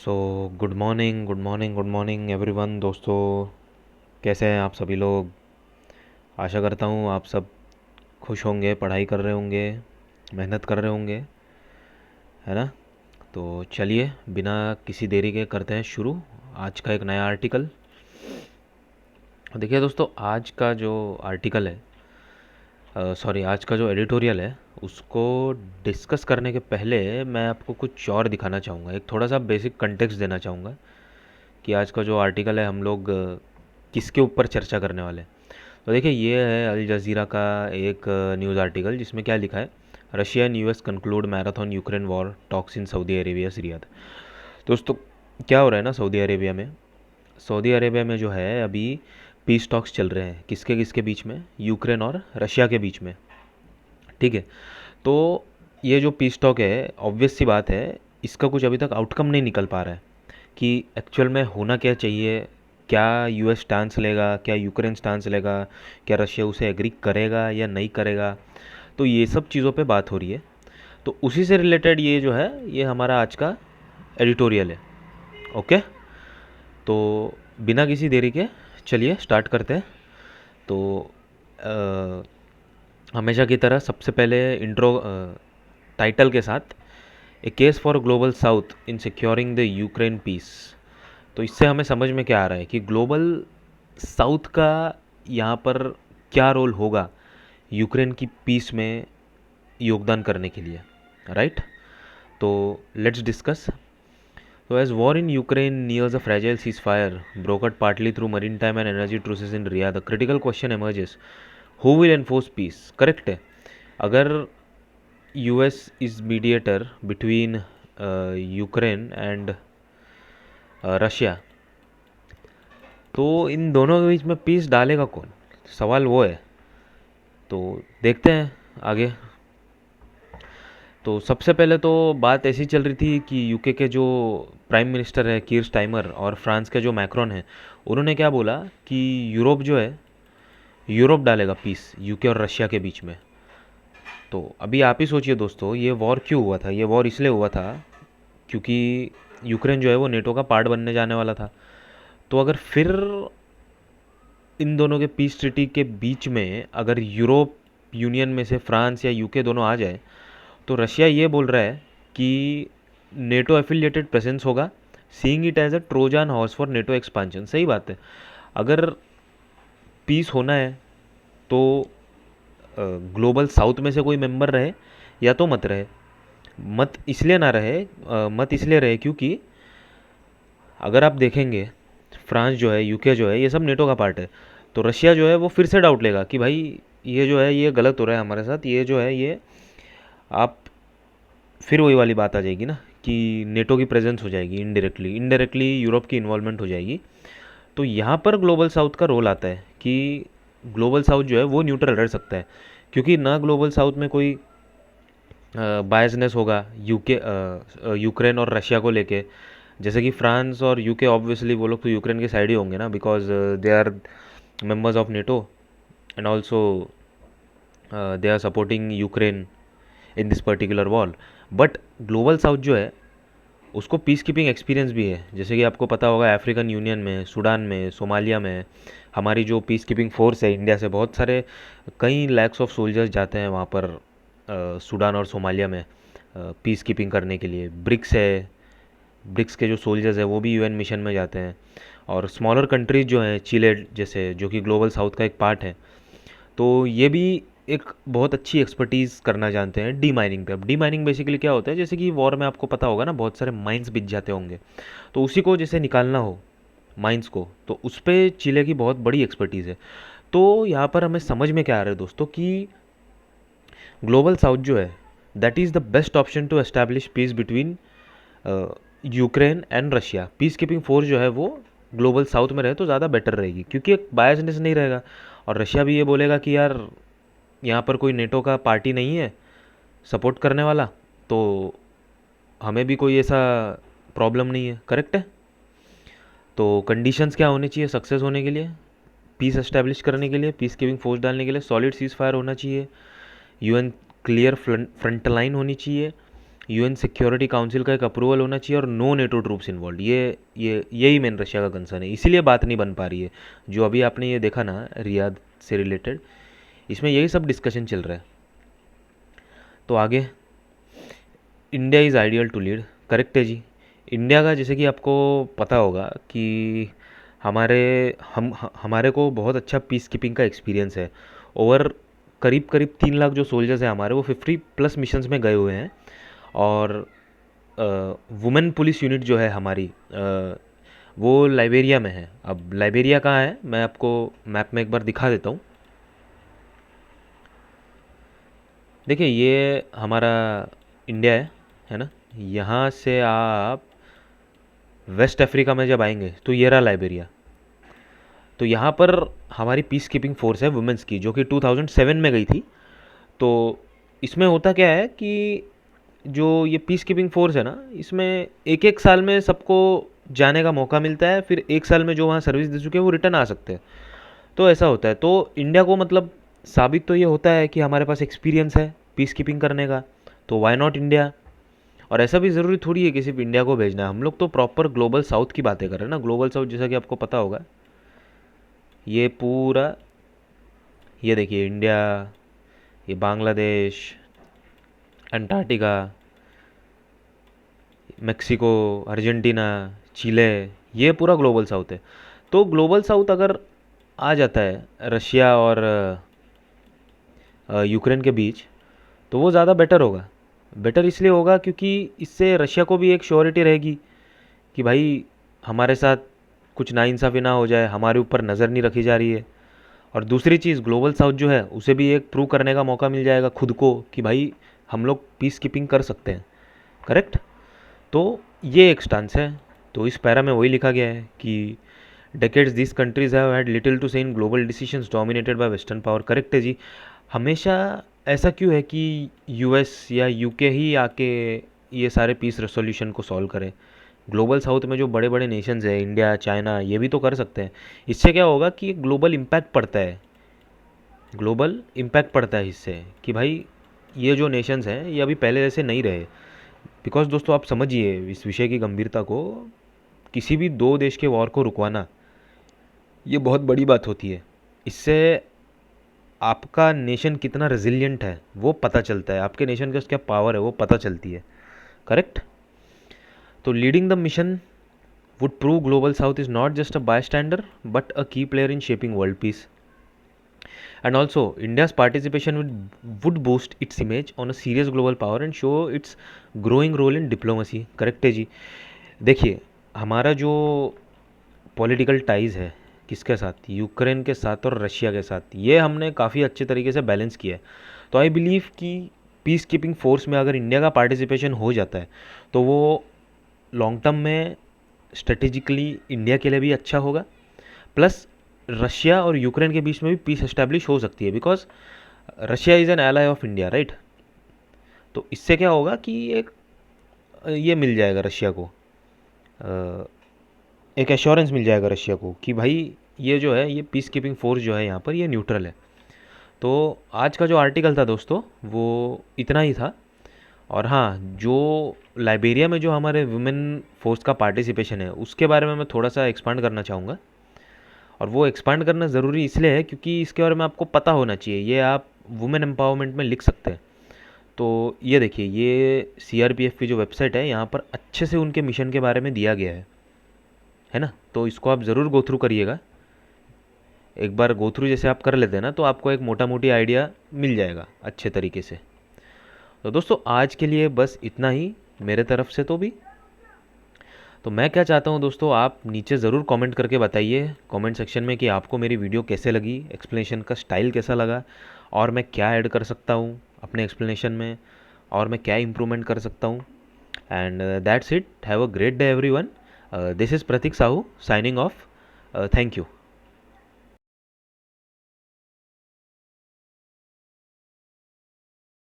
So good morning good morning good morning everyone. दोस्तों, कैसे हैं आप सभी लोग? आशा करता हूँ आप सब खुश होंगे, पढ़ाई कर रहे होंगे, मेहनत कर रहे होंगे, है ना। तो चलिए, बिना किसी देरी के करते हैं शुरू आज का एक नया आर्टिकल। देखिए दोस्तों, आज का जो आर्टिकल है, सॉरी, आज का जो एडिटोरियल है, उसको डिस्कस करने के पहले मैं आपको कुछ और दिखाना चाहूँगा। एक थोड़ा सा बेसिक कंटेक्स्ट देना चाहूँगा कि आज का जो आर्टिकल है हम लोग किसके ऊपर चर्चा करने वाले हैं। तो देखिए, ये है अल जज़ीरा का एक न्यूज़ आर्टिकल जिसमें क्या लिखा है, Russia and US conclude marathon Ukraine war talks in Saudi Arabia Riyadh. दोस्तों, क्या हो रहा है ना, सऊदी अरेबिया में जो है अभी पीस टॉक्स चल रहे हैं। किसके किसके बीच में? यूक्रेन और रशिया के बीच में। ठीक है। तो ये जो पीस टॉक है, ऑब्वियस सी बात है, इसका कुछ अभी तक आउटकम नहीं निकल पा रहा है कि एक्चुअल में होना क्या चाहिए। क्या यूएस स्टांस लेगा, क्या यूक्रेन स्टांस लेगा, क्या रशिया उसे एग्री करेगा या नहीं करेगा। तो ये सब चीज़ों पे बात हो रही है। तो उसी से रिलेटेड ये जो है, ये हमारा आज का एडिटोरियल है। ओके। तो बिना किसी देरी के चलिए स्टार्ट करते हैं। तो अ, हमेशा की तरह सबसे पहले इंट्रो टाइटल के साथ, a case for global south in securing the Ukraine peace. तो इससे हमें समझ में क्या आ रहा है कि ग्लोबल साउथ का यहाँ पर क्या रोल होगा यूक्रेन की पीस में योगदान करने के लिए, राइट। तो लेट्स डिस्कस। तो as war in Ukraine nears a fragile ceasefire brokered partly through maritime and energy truces in Riyadh, the critical question emerges, who will enforce peace. Correct है। अगर US is mediator between Ukraine and Russia, तो इन दोनों के बीच में piece डालेगा कौन? सवाल वो है। तो देखते हैं आगे। तो सबसे पहले तो बात ऐसी चल रही थी कि यूके के जो प्राइम मिनिस्टर है कीर स्टाइमर और फ्रांस के जो मैक्रोन है, उन्होंने क्या बोला कि यूरोप जो है, यूरोप डालेगा पीस यूके और रशिया के बीच में। तो अभी आप ही सोचिए दोस्तों, ये वॉर क्यों हुआ था? ये वॉर इसलिए हुआ था क्योंकि यूक्रेन जो है वो नेटो का पार्ट बनने जाने वाला था। तो अगर फिर इन दोनों के पीस ट्रीटी के बीच में अगर यूरोप यूनियन में से फ्रांस या यूके दोनों आ जाए, तो रशिया ये बोल रहा है कि नेटो एफिलिएटेड प्रेजेंस होगा, seeing it as a Trojan horse for NATO expansion. सही बात है। अगर पीस होना है तो ग्लोबल साउथ में से कोई मेंबर रहे या तो मत रहे। मत इसलिए ना रहे, मत इसलिए रहे क्योंकि अगर आप देखेंगे, फ्रांस जो है, यूके जो है, ये सब नेटो का पार्ट है। तो रशिया जो है वो फिर से डाउट लेगा कि भाई ये जो है ये गलत हो रहा है हमारे साथ, ये जो है ये आप, फिर वही वाली बात आ जाएगी ना कि नेटो की प्रेजेंस हो जाएगी, इनडायरेक्टली इनडायरेक्टली यूरोप की इन्वॉल्वमेंट हो जाएगी। तो यहाँ पर ग्लोबल साउथ का रोल आता है कि ग्लोबल साउथ जो है वो न्यूट्रल रह सकता है, क्योंकि ना ग्लोबल साउथ में कोई बायसनेस होगा यूक्रेन और रशिया को लेके। जैसे कि फ्रांस और यूके, ऑब्वियसली वो लोग तो यूक्रेन के साइड ही होंगे ना, because they are members of NATO and also they are supporting Ukraine in this particular war. But global south जो है उसको पीस कीपिंग एक्सपीरियंस भी है। जैसे कि आपको पता होगा, अफ्रीकन यूनियन में, सूडान में, सोमालिया में हमारी जो पीस कीपिंग फोर्स है इंडिया से, बहुत सारे कई लैक्स ऑफ सोल्जर्स जाते हैं वहाँ पर सूडान और सोमालिया में पीस कीपिंग करने के लिए। ब्रिक्स है, ब्रिक्स के जो सोल्जर्स हैं वो भी यूएन मिशन में जाते हैं। और स्मॉलर कंट्रीज जो हैं, चिले जैसे, जो कि ग्लोबल साउथ का एक पार्ट है, तो ये भी एक बहुत अच्छी एक्सपर्टीज़ करना जानते हैं डी माइनिंग पे। अब डी माइनिंग बेसिकली क्या होता है, जैसे कि वॉर में आपको पता होगा ना, बहुत सारे माइंस बिक जाते होंगे, तो उसी को जैसे निकालना हो माइंस को, तो उस पर चिले की बहुत बड़ी एक्सपर्टीज़ है। तो यहाँ पर हमें समझ में क्या आ रहा है दोस्तों कि ग्लोबल साउथ जो है, that is the best option to establish peace between Ukraine and Russia. Peace keeping force जो है वो ग्लोबल साउथ में रहे तो ज़्यादा बेटर रहेगी, क्योंकि एक बायसनेस नहीं रहेगा। और रशिया भी ये बोलेगा कि यार यहाँ पर कोई नेटो का पार्टी नहीं है सपोर्ट करने वाला, तो हमें भी कोई ऐसा प्रॉब्लम नहीं है। करेक्ट है। तो कंडीशंस क्या होनी चाहिए सक्सेस होने के लिए, पीस एस्टेब्लिश करने के लिए, पीस कीपिंग फोर्स डालने के लिए? सॉलिड सीज फायर होना चाहिए, यूएन क्लियर फ्रंट लाइन होनी चाहिए, यूएन सिक्योरिटी काउंसिल का एक अप्रूवल होना चाहिए और नो नेटो ट्रूप्स इन्वॉल्व। ये यही मेन रशिया का कंसर्न है, इसीलिए बात नहीं बन पा रही है। जो अभी आपने ये देखा ना रियाद से रिलेटेड, इसमें यही सब डिस्कशन चल रहा है। तो आगे, India is ideal to lead, correct है जी। इंडिया का जैसे कि आपको पता होगा कि हमारे को बहुत अच्छा पीस कीपिंग का एक्सपीरियंस है। ओवर करीब करीब 3 लाख जो सोल्जर्स हैं हमारे, वो 50+ मिशंस में गए हुए हैं। और वुमेन पुलिस यूनिट जो है हमारी, वो लाइबेरिया में है। अब लाइबेरिया कहाँ है, मैं आपको मैप में एक बार दिखा देता हूँ। देखिए ये हमारा इंडिया है ना। यहाँ से आप वेस्ट अफ्रीका में जब आएंगे तो ये रहा लाइबेरिया। तो यहाँ पर हमारी पीस कीपिंग फोर्स है वुमेंस की, जो कि 2007 में गई थी। तो इसमें होता क्या है कि जो ये पीस कीपिंग फोर्स है ना, इसमें एक एक साल में सबको जाने का मौका मिलता है। फिर एक साल में जो वहाँ सर्विस दे चुके हैं वो रिटर्न आ सकते हैं। तो ऐसा होता है। तो इंडिया को मतलब साबित तो ये होता है कि हमारे पास एक्सपीरियंस है पीस कीपिंग करने का, तो वाई नॉट इंडिया। और ऐसा भी ज़रूरी थोड़ी है कि सिर्फ इंडिया को भेजना है। हम लोग तो प्रॉपर ग्लोबल साउथ की बातें कर रहे हैं ना। ग्लोबल साउथ जैसा कि आपको पता होगा, ये पूरा, ये देखिए इंडिया, ये बांग्लादेश, अंटार्कटिका, मेक्सिको, अर्जेंटीना, चिले, ये पूरा ग्लोबल साउथ है। तो ग्लोबल साउथ अगर आ जाता है रशिया और यूक्रेन के बीच, तो वो ज़्यादा बेटर होगा। बेटर इसलिए होगा क्योंकि इससे रशिया को भी एक श्योरिटी रहेगी कि भाई हमारे साथ कुछ नाइंसाफ़ी ना हो जाए, हमारे ऊपर नज़र नहीं रखी जा रही है। और दूसरी चीज़, ग्लोबल साउथ जो है उसे भी एक प्रूव करने का मौका मिल जाएगा खुद को कि भाई हम लोग पीस कीपिंग कर सकते हैं, करेक्ट। तो ये एक स्टांस है। तो इस पैरा में वही लिखा गया है कि decades this countries have had little to say in global decisions dominated by western power, correct है जी। हमेशा ऐसा क्यों है कि यूएस या यूके ही आके ये सारे पीस रेसोल्यूशन को सॉल्व करे। ग्लोबल साउथ में जो बड़े बड़े नेशंस है, इंडिया, चाइना, ये भी तो कर सकते हैं। इससे क्या होगा कि ग्लोबल इम्पैक्ट पड़ता है। ग्लोबल इम्पैक्ट पड़ता है इससे कि भाई ये जो नेशंस हैं ये अभी पहले जैसे नहीं रहे। बिकॉज दोस्तों आप समझिए इस विषय की गंभीरता को, किसी भी दो देश के वॉर को रुकवाना ये बहुत बड़ी बात होती है। इससे आपका नेशन कितना रेजिलियंट है वो पता चलता है, आपके नेशन का क्या पावर है वो पता चलती है, करेक्ट। तो leading the mission would prove global south is not just a bystander but a key player in shaping world peace. And also India's participation would boost its image on a serious global power and show its growing role in diplomacy, correct है जी। देखिए हमारा जो political ties है किसके साथ, Ukraine के साथ और रशिया के साथ, ये हमने काफ़ी अच्छे तरीके से बैलेंस किया है। तो आई बिलीव कि पीस कीपिंग फोर्स में अगर इंडिया का पार्टिसिपेशन हो जाता है तो वो लॉन्ग टर्म में स्ट्रेटेजिकली इंडिया के लिए भी अच्छा होगा, प्लस रशिया और यूक्रेन के बीच में भी पीस एस्टैब्लिश हो सकती है। Because Russia is an ally of India, right. तो इससे क्या होगा कि एक ये मिल जाएगा रशिया को, एक एश्योरेंस मिल जाएगा रशिया को कि भाई ये जो है ये पीस कीपिंग फोर्स जो है यहाँ पर ये न्यूट्रल है। तो आज का जो आर्टिकल था दोस्तों वो इतना ही था। और हाँ, जो लाइबेरिया में जो हमारे वुमेन फोर्स का पार्टिसिपेशन है उसके बारे में मैं थोड़ा सा एक्सपांड करना चाहूँगा। और वो एक्सपांड करना ज़रूरी इसलिए है क्योंकि इसके बारे में आपको पता होना चाहिए। ये आप वुमेन एम्पावरमेंट में लिख सकते हैं। तो ये देखिए, ये सीआरपीएफ की जो वेबसाइट है यहाँ पर अच्छे से उनके मिशन के बारे में दिया गया है ना। तो इसको आप ज़रूर गो थ्रू करिएगा। एक बार गो थ्रू जैसे आप कर लेते हैं ना तो आपको एक मोटा मोटी आइडिया मिल जाएगा अच्छे तरीके से। तो दोस्तों आज के लिए बस इतना ही मेरे तरफ से। तो भी तो मैं क्या चाहता हूँ दोस्तों, आप नीचे ज़रूर कमेंट करके बताइए कमेंट सेक्शन में कि आपको मेरी वीडियो कैसे लगी, एक्सप्लेनेशन का स्टाइल कैसा लगा, और मैं क्या ऐड कर सकता हूँ अपने एक्सप्लेनेशन में, और मैं क्या इम्प्रूवमेंट कर सकता हूँ। And that's it, have a great day everyone. This is Prateek Sahu signing off. Thank you.